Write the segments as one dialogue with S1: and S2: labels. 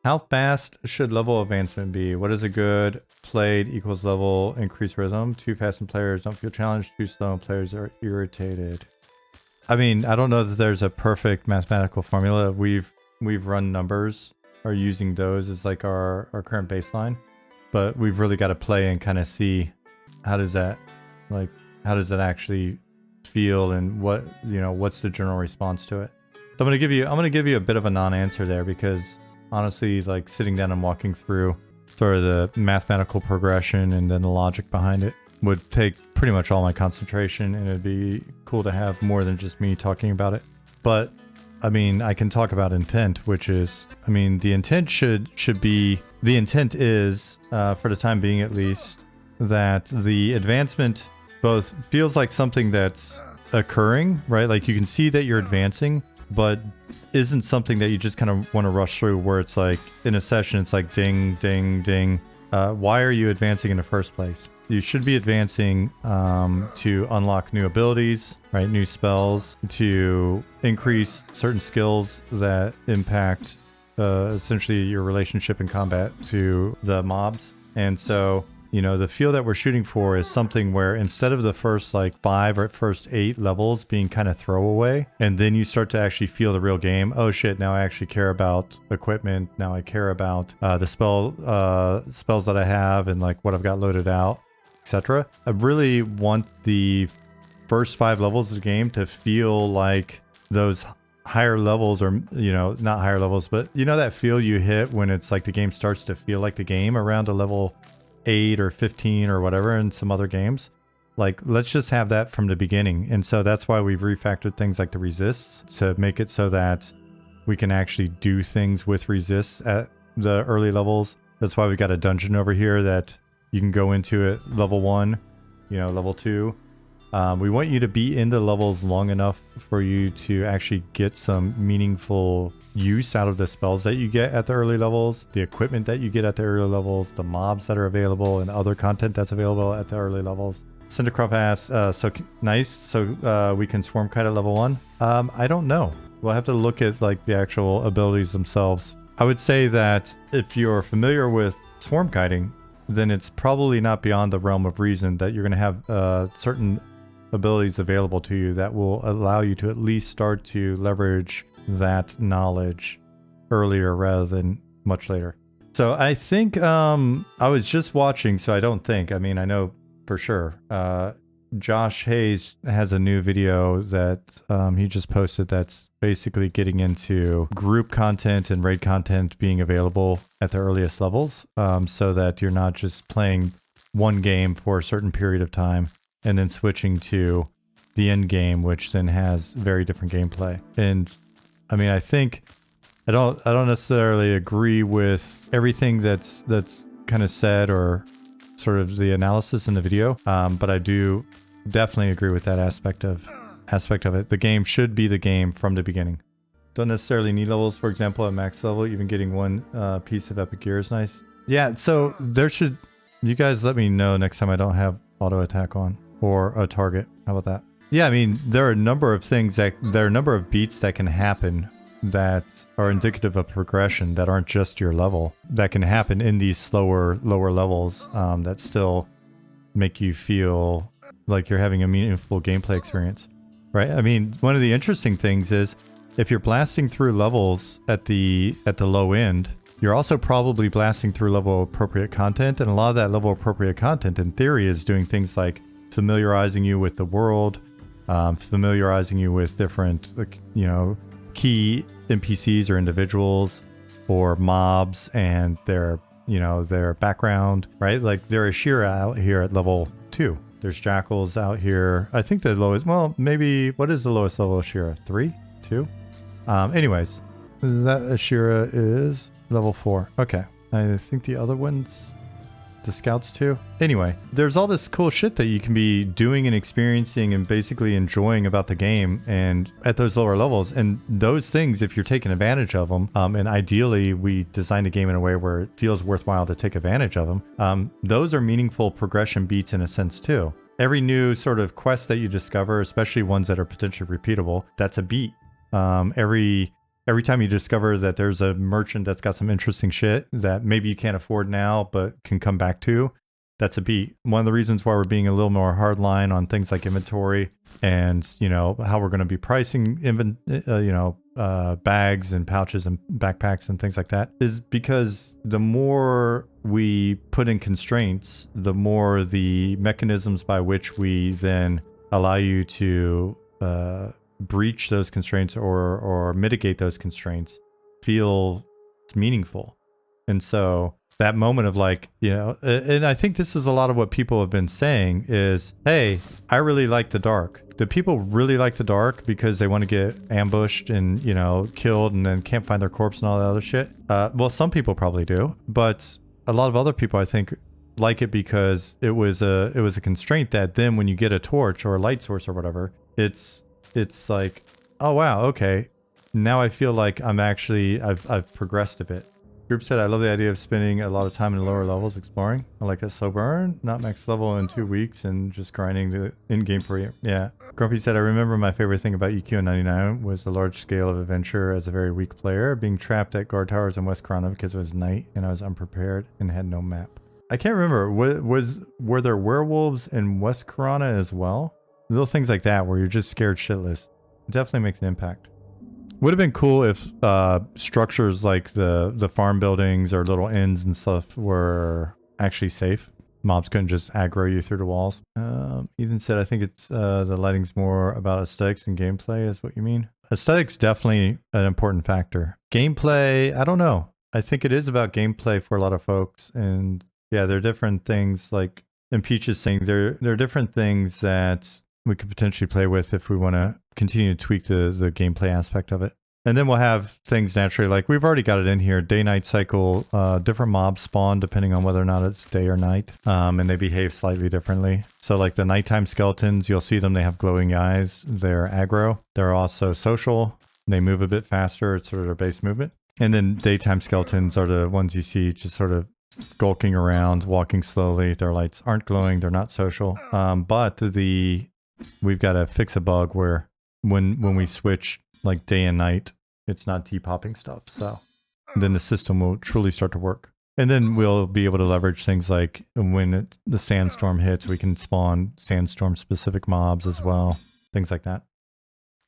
S1: How fast should level advancement be? What is a good played equals level increased rhythm? Too fast and players don't feel challenged. Too slow and players are irritated. I mean, I don't know that there's a perfect mathematical formula. We've run numbers or using those as like our current baseline, but we've really got to play and kind of see how does that actually feel and what's the general response to it. So I'm gonna give you a bit of a non-answer there because honestly, like sitting down and walking through sort of the mathematical progression and then the logic behind it would take pretty much all my concentration, and it'd be cool to have more than just me talking about it. But I mean, I can talk about intent, which is, I mean, the intent the intent is, for the time being at least, that the advancement both feels like something that's occurring, right? Like you can see that you're advancing, but isn't something that you just kind of want to rush through where it's like in a session, it's like ding, ding, ding. Why are you advancing in the first place? You should be advancing to unlock new abilities, right? New spells, to increase certain skills that impact essentially your relationship in combat to the mobs. And so, you know, the feel that we're shooting for is something where instead of the first like 5 or first 8 levels being kind of throwaway, and then you start to actually feel the real game. Oh shit, now I actually care about equipment. Now I care about the spells that I have and like what I've got loaded out, etc. I really want the first 5 levels of the game to feel like those higher levels, or, you know, not higher levels, but you know that feel you hit when it's like the game starts to feel like the game around a level 8 or 15 or whatever in some other games. Like, let's just have that from the beginning. And so that's why we've refactored things like the resists to make it so that we can actually do things with resists at the early levels. That's why we got a dungeon over here that you can go into at level 1, you know, level 2. We want you to be in the levels long enough for you to actually get some meaningful use out of the spells that you get at the early levels, the equipment that you get at the early levels, the mobs that are available, and other content that's available at the early levels. Cindercroft asks, so nice, so we can swarm kite at level 1? I don't know. We'll have to look at like the actual abilities themselves. I would say that if you're familiar with swarm kiting, then it's probably not beyond the realm of reason that you're going to have certain abilities available to you that will allow you to at least start to leverage that knowledge earlier rather than much later. So I think I was just watching, so I don't think, I mean, I know for sure, Josh Hayes has a new video that he just posted that's basically getting into group content and raid content being available at the earliest levels, so that you're not just playing one game for a certain period of time and then switching to the end game, which then has very different gameplay. And I mean, I think I don't necessarily agree with everything that's kind of said or sort of the analysis in the video, but I do definitely agree with that aspect of it. The game should be the game from the beginning. Don't necessarily need levels. For example, at max level, even getting one piece of epic gear is nice. Yeah, so you guys let me know next time I don't have auto attack on. Or a target. How about that? Yeah, I mean, there are a number of beats that can happen that are indicative of progression that aren't just your level, that can happen in these lower levels that still make you feel like you're having a meaningful gameplay experience, right? I mean, one of the interesting things is if you're blasting through levels at the low end, you're also probably blasting through level appropriate content, and a lot of that level appropriate content in theory is doing things like familiarizing you with the world, familiarizing you with different, you know, key NPCs or individuals or mobs and their, you know, their background, right? Like there is Shira out here at level 2. There's Jackals out here. I think the lowest, well, maybe, what is the lowest level of Shira? 3? 2? Anyways, that Shira is level 4. Okay. I think the other ones, the scouts too. Anyway, there's all this cool shit that you can be doing and experiencing and basically enjoying about the game and at those lower levels. And those things, if you're taking advantage of them, and ideally we designed a game in a way where it feels worthwhile to take advantage of them, those are meaningful progression beats in a sense too. Every new sort of quest that you discover, especially ones that are potentially repeatable, that's a beat. Every every time you discover that there's a merchant that's got some interesting shit that maybe you can't afford now but can come back to, that's a beat. One of the reasons why we're being a little more hardline on things like inventory and, you know, how we're going to be pricing bags and pouches and backpacks and things like that is because the more we put in constraints, the more the mechanisms by which we then allow you to breach those constraints or mitigate those constraints feel meaningful. And so that moment of like, you know, and I think this is a lot of what people have been saying is, hey, I really like the dark. Do people really like the dark because they want to get ambushed and, you know, killed and then can't find their corpse and all that other shit? Well, some people probably do, but a lot of other people, I think, like it because it was a constraint that then when you get a torch or a light source or whatever, it's like, oh wow, okay, now I feel like I've progressed a bit. Group said, I love the idea of spending a lot of time in lower levels exploring. I like that slow burn, not max level in 2 weeks and just grinding the in-game for you. Yeah. Grumpy said, I remember my favorite thing about EQ in 99 was the large scale of adventure as a very weak player, being trapped at guard towers in West Corona because it was night and I was unprepared and had no map. I can't remember, were there werewolves in West Corona as well? Little things like that where you're just scared shitless. It definitely makes an impact. Would have been cool if structures like the farm buildings or little inns and stuff were actually safe. Mobs couldn't just aggro you through the walls. Ethan said, I think it's the lighting's more about aesthetics and gameplay is what you mean. Aesthetics definitely an important factor. Gameplay, I don't know. I think it is about gameplay for a lot of folks. And yeah, there are different things like, and Peach is saying there are different things that we could potentially play with if we want to continue to tweak the gameplay aspect of it. And then we'll have things naturally, like we've already got it in here, day-night cycle, different mobs spawn depending on whether or not it's day or night, and they behave slightly differently. So like the nighttime skeletons, you'll see them, they have glowing eyes, they're aggro, they're also social, they move a bit faster, it's sort of their base movement. And then daytime skeletons are the ones you see just sort of skulking around, walking slowly, their lights aren't glowing, they're not social, but we've got to fix a bug where when we switch like day and night, it's not depopping stuff. So then the system will truly start to work. And then we'll be able to leverage things like when the sandstorm hits, we can spawn sandstorm specific mobs as well. Things like that.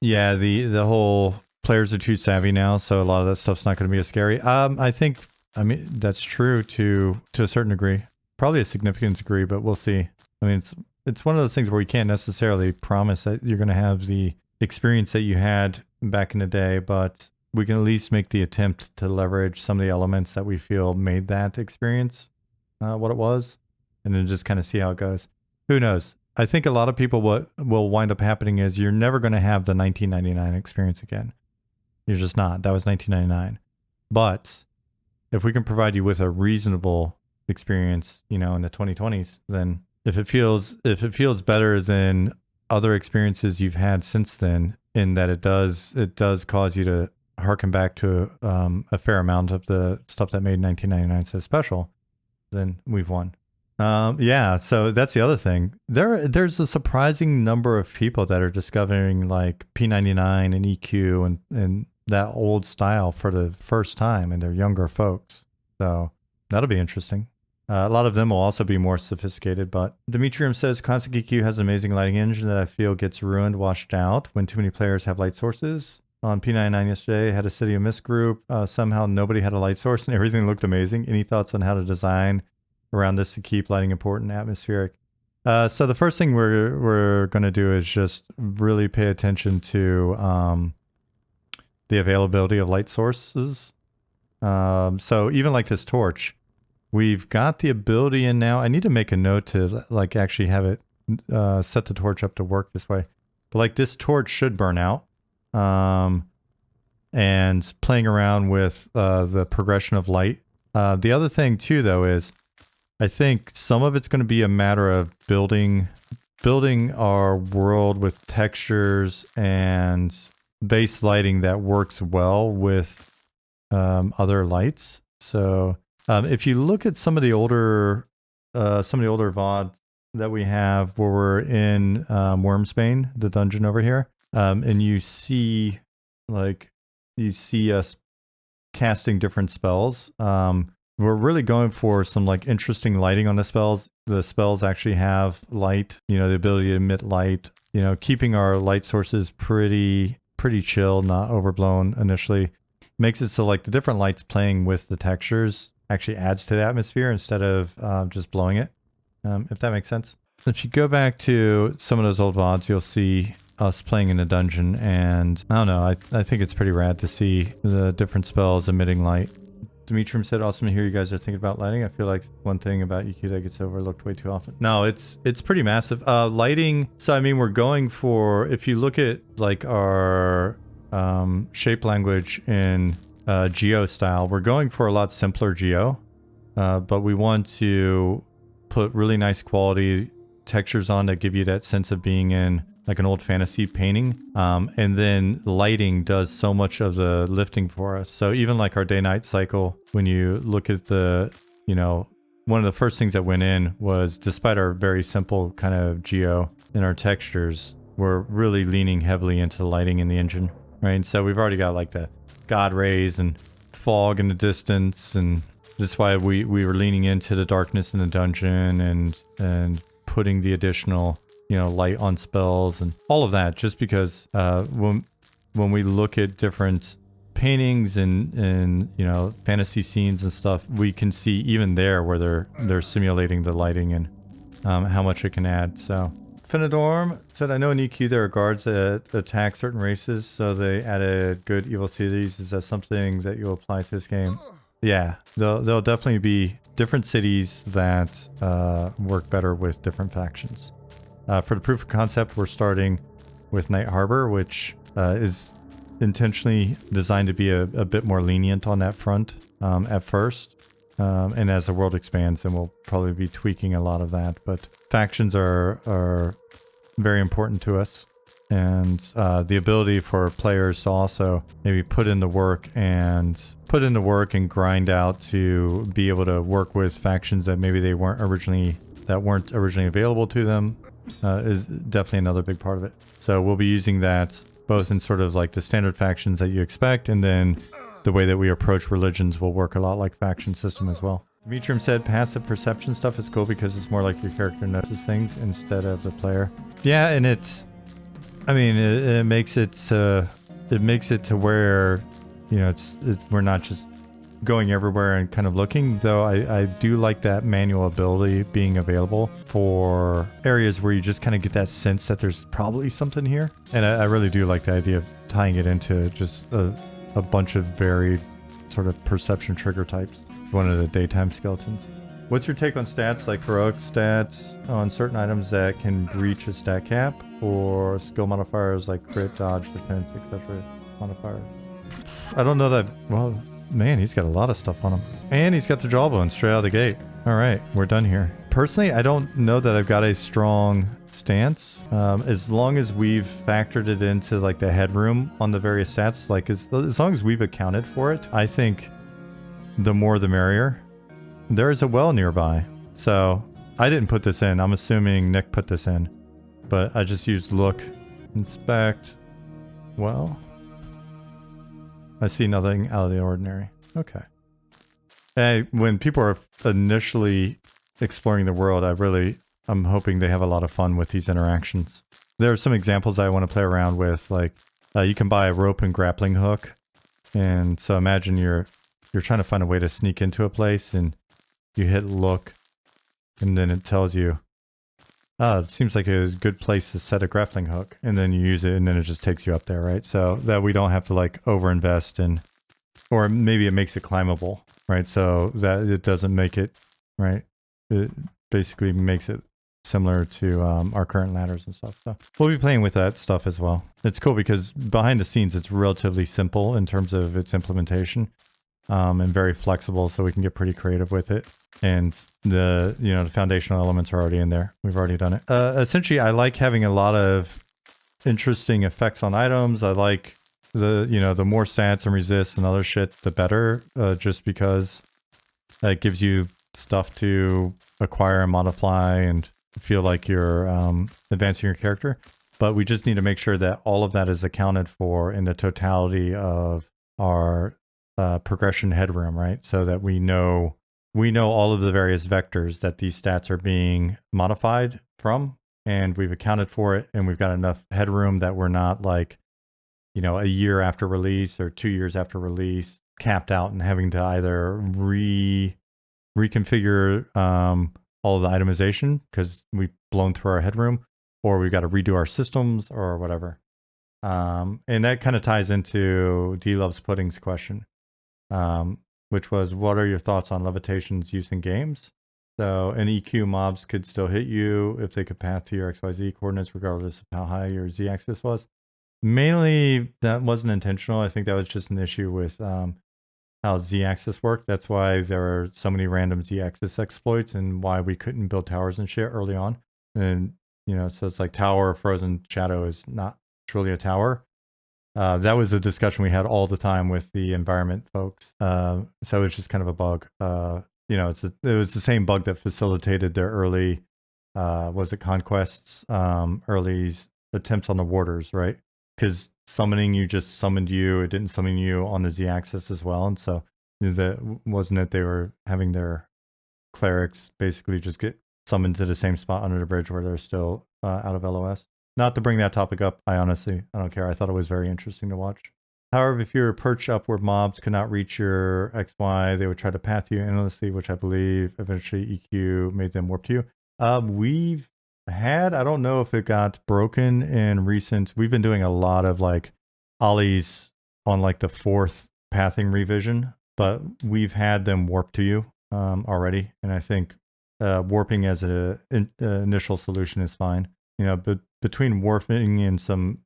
S1: Yeah, the whole players are too savvy now, so a lot of that stuff's not going to be as scary. I mean, that's true to a certain degree. Probably a significant degree, but we'll see. I mean, it's one of those things where you can't necessarily promise that you're going to have the experience that you had back in the day, but we can at least make the attempt to leverage some of the elements that we feel made that experience what it was, and then just kind of see how it goes. Who knows? I think a lot of people, what will wind up happening is you're never going to have the 1999 experience again. You're just not. That was 1999. But if we can provide you with a reasonable experience, you know, in the 2020s, then if it feels better than other experiences you've had since then, in that it does cause you to harken back to a fair amount of the stuff that made 1999 so special, then we've won. Yeah, so that's the other thing. There's a surprising number of people that are discovering like P99 and EQ and that old style for the first time, and they're younger folks. So that'll be interesting. A lot of them will also be more sophisticated, but Demetrium says Classic EQ has an amazing lighting engine that I feel gets ruined, washed out when too many players have light sources. On P99 yesterday, I had a City of Mist group. Somehow nobody had a light source and everything looked amazing. Any thoughts on how to design around this to keep lighting important, atmospheric? So the first thing we're going to do is just really pay attention to the availability of light sources. So even like this torch, we've got the ability in now. I need to make a note to like actually have it set the torch up to work this way. But like this torch should burn out. And playing around with the progression of light. The other thing too, though, is I think some of it's going to be a matter of building our world with textures and base lighting that works well with other lights. So if you look at some of the older VODs that we have, where we're in Wormsbane, the dungeon over here, and you see like you see us casting different spells. We're really going for some like interesting lighting on the spells. The spells actually have light, the ability to emit light, keeping our light sources pretty chill, not overblown initially. Makes it so like the different lights playing with the textures actually adds to the atmosphere instead of just blowing it, if that makes sense. If you go back to some of those old VODs, you'll see us playing in a dungeon, and I don't know, I think it's pretty rad to see the different spells emitting light. Dimitrum said, awesome to hear you guys are thinking about lighting. I feel like one thing about UQ that gets overlooked way too often. No, it's pretty massive. Lighting, so I mean, we're going for, if you look at like our shape language in Geo style, we're going for a lot simpler Geo, but we want to put really nice quality textures on that give you that sense of being in like an old fantasy painting. And then lighting does so much of the lifting for us. So even like our day-night cycle, when you look at the, one of the first things that went in was, despite our very simple kind of geo in our textures, we're really leaning heavily into the lighting in the engine, right? And so we've already got like the God rays and fog in the distance, and that's why we were leaning into the darkness in the dungeon and putting the additional light on spells and all of that, just because when we look at different paintings and fantasy scenes and stuff, we can see even there where they're simulating the lighting and how much it can add. So Finadorm said, I know in EQ there are guards that attack certain races, so they added good evil cities. Is that something that you'll apply to this game? Yeah, there'll definitely be different cities that work better with different factions. For the proof of concept, we're starting with Night Harbor, which is intentionally designed to be a bit more lenient on that front at first. And as the world expands, then we'll probably be tweaking a lot of that. But factions are very important to us. And the ability for players to also maybe put in the work and grind out to be able to work with factions that maybe they weren't originally available to them is definitely another big part of it. So we'll be using that both in sort of like the standard factions that you expect, and then the way that we approach religions will work a lot like faction system as well. Demetrium said passive perception stuff is cool because it's more like your character notices things instead of the player. Yeah, and it makes it to where we're not just going everywhere and kind of looking, though I do like that manual ability being available for areas where you just kind of get that sense that there's probably something here. And I really do like the idea of tying it into just a bunch of varied sort of perception trigger types. One of the daytime skeletons. What's your take on stats like heroic stats on certain items that can breach a stat cap, or skill modifiers like crit, dodge, defense, etc. modifier? I don't know that. Well, man, he's got a lot of stuff on him. And he's got the jawbone straight out of the gate. All right, we're done here. Personally, I don't know that I've got a strong stance. As long as we've factored it into like the headroom on the various stats, like as long as we've accounted for it, I think the more the merrier. There is a well nearby. So I didn't put this in. I'm assuming Nick put this in. But I just used look, inspect, well. I see nothing out of the ordinary. Okay. And when people are initially exploring the world, I'm hoping they have a lot of fun with these interactions. There are some examples I want to play around with, like you can buy a rope and grappling hook. And so imagine you're trying to find a way to sneak into a place, and you hit look, and then it tells you, it seems like a good place to set a grappling hook, and then you use it, and then it just takes you up there, right? So that we don't have to like overinvest in, or maybe it makes it climbable, right? So that it doesn't make it, right? It basically makes it similar to our current ladders and stuff. So we'll be playing with that stuff as well. It's cool because behind the scenes, it's relatively simple in terms of its implementation, and very flexible, so we can get pretty creative with it. And the foundational elements are already in there. We've already done it. Essentially, I like having a lot of interesting effects on items. I like the more stats and resists and other shit, the better, just because it gives you stuff to acquire and modify and feel like you're advancing your character. But we just need to make sure that all of that is accounted for in the totality of our progression headroom, right? So that we know all of the various vectors that these stats are being modified from, and we've accounted for it, and we've got enough headroom that we're not like, a year after release or 2 years after release capped out and having to either reconfigure all of the itemization because we've blown through our headroom, or we've got to redo our systems or whatever. And that kind of ties into D Loves Pudding's question, which was, what are your thoughts on levitation's use in games? So an EQ mobs could still hit you if they could path to your XYZ coordinates regardless of how high your Z axis was. Mainly that wasn't intentional. I think that was just an issue with how Z-axis worked. That's why there are so many random Z-axis exploits and why we couldn't build towers and shit early on. And, so it's like tower frozen shadow is not truly a tower. That was a discussion we had all the time with the environment folks. So it's just kind of a bug. It was the same bug that facilitated their early, conquests, early attempts on the warders, right? Because summoning you just summoned you, it didn't summon you on the Z-axis as well. And so that wasn't it. They were having their clerics basically just get summoned to the same spot under the bridge where they're still out of LOS. Not to bring that topic up, I don't care. I thought it was very interesting to watch. However, if your perched upward mobs could not reach your XY, they would try to path you endlessly, which I believe eventually EQ made them warp to you. We've had, I don't know if it got broken in recent, we've been doing a lot of like ollies on like the 4th pathing revision, but we've had them warp to you already. And I think warping as an initial solution is fine. But between warping and some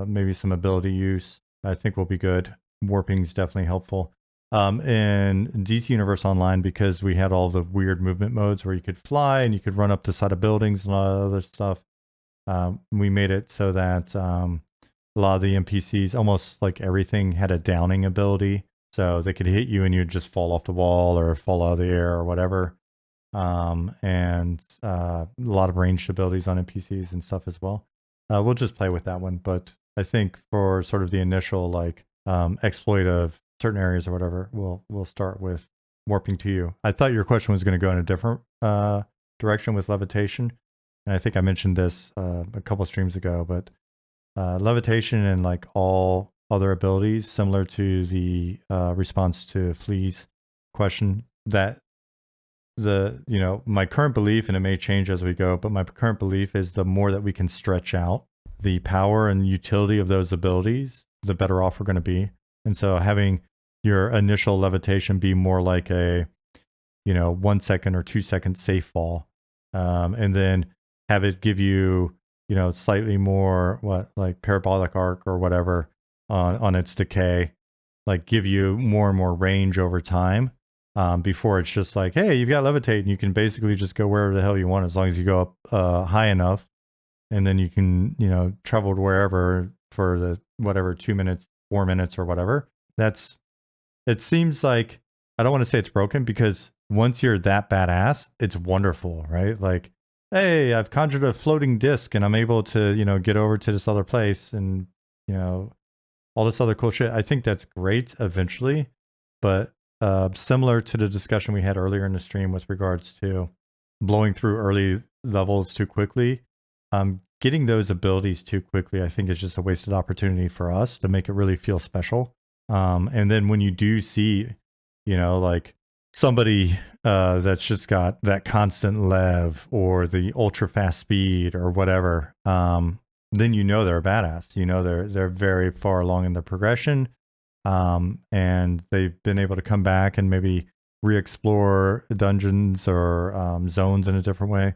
S1: maybe some ability use, I think will be good. Warping is definitely helpful. In DC Universe Online, because we had all the weird movement modes where you could fly and you could run up the side of buildings and a lot of other stuff, we made it so that a lot of the NPCs, almost like everything, had a downing ability. So they could hit you and you'd just fall off the wall or fall out of the air or whatever. And a lot of ranged abilities on NPCs and stuff as well. We'll just play with that one. But I think for sort of the initial exploit of certain areas or whatever, we'll start with warping to you. I thought your question was going to go in a different direction with levitation, and I think I mentioned this a couple streams ago, but levitation and like all other abilities, similar to the response to Flea's question, that my current belief, and it may change as we go, but my current belief is the more that we can stretch out the power and utility of those abilities, the better off we're going to be. And so having your initial levitation be more like a, 1 second or 2 second safe fall, and then have it give you, slightly more like parabolic arc or whatever on its decay, like give you more and more range over time, before it's just like, hey, you've got levitate and you can basically just go wherever the hell you want as long as you go up high enough, and then you can, travel to wherever for the whatever 2 minutes, 4 minutes or whatever. It seems like, I don't want to say it's broken, because once you're that badass, it's wonderful, right? Like, hey, I've conjured a floating disc and I'm able to, get over to this other place and, all this other cool shit. I think that's great eventually, but similar to the discussion we had earlier in the stream with regards to blowing through early levels too quickly, getting those abilities too quickly, I think is just a wasted opportunity for us to make it really feel special. And then when you do see, like somebody that's just got that constant lev or the ultra fast speed or whatever, then they're a badass. They're very far along in the progression, and they've been able to come back and maybe re-explore dungeons or zones in a different way.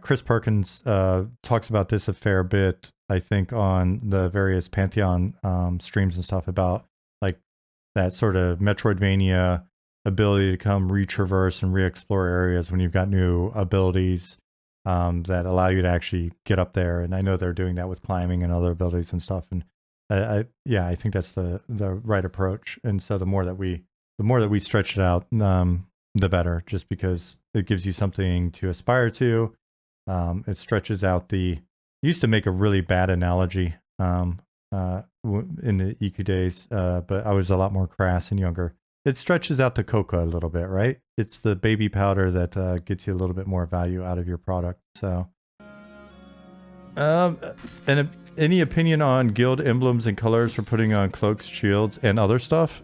S1: Chris Perkins talks about this a fair bit, I think, on the various Pantheon streams and stuff, about like that sort of Metroidvania ability to come retraverse and re-explore areas when you've got new abilities that allow you to actually get up there. And I know they're doing that with climbing and other abilities and stuff. And I think that's the right approach. And so the more that we stretch it out, the better, just because it gives you something to aspire to. It stretches out used to make a really bad analogy. in the EQ days, but I was a lot more crass and younger. It stretches out the coca a little bit, right? It's the baby powder that gets you a little bit more value out of your product. So, and any opinion on guild emblems and colors for putting on cloaks, shields, and other stuff?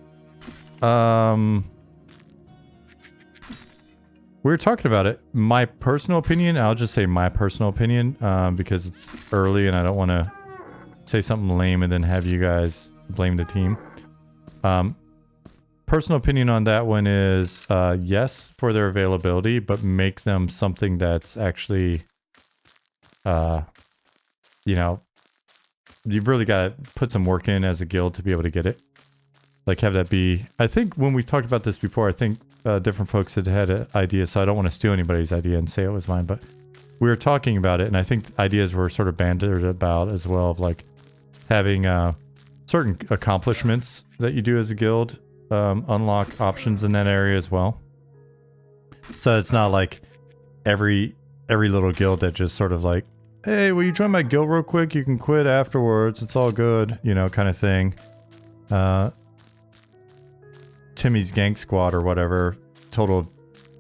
S1: We were talking about it. My personal opinion, I'll just say my personal opinion, because it's early and I don't want to say something lame and then have you guys blame the team. Personal opinion on that one is yes for their availability, but make them something that's actually, you know, you've really got to put some work in as a guild to be able to get it. Like have that be, I think when we talked about this before, I think different folks had an idea, so I don't want to steal anybody's idea and say it was mine, but we were talking about it, and I think ideas were sort of bandied about as well, of like having certain accomplishments that you do as a guild unlock options in that area as well. So it's not like every little guild that just sort of like, hey, will you join my guild real quick? You can quit afterwards. It's all good, you know, kind of thing. Timmy's Gang Squad or whatever, total of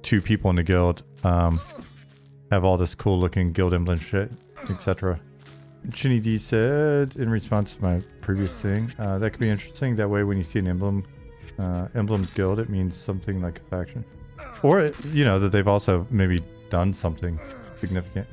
S1: 2 people in the guild, have all this cool looking guild emblem shit, etc. Chinny D said, in response to my previous thing, that could be interesting. That way when you see an emblem guild, it means something like a faction. Or, you know, that they've also maybe done something significant.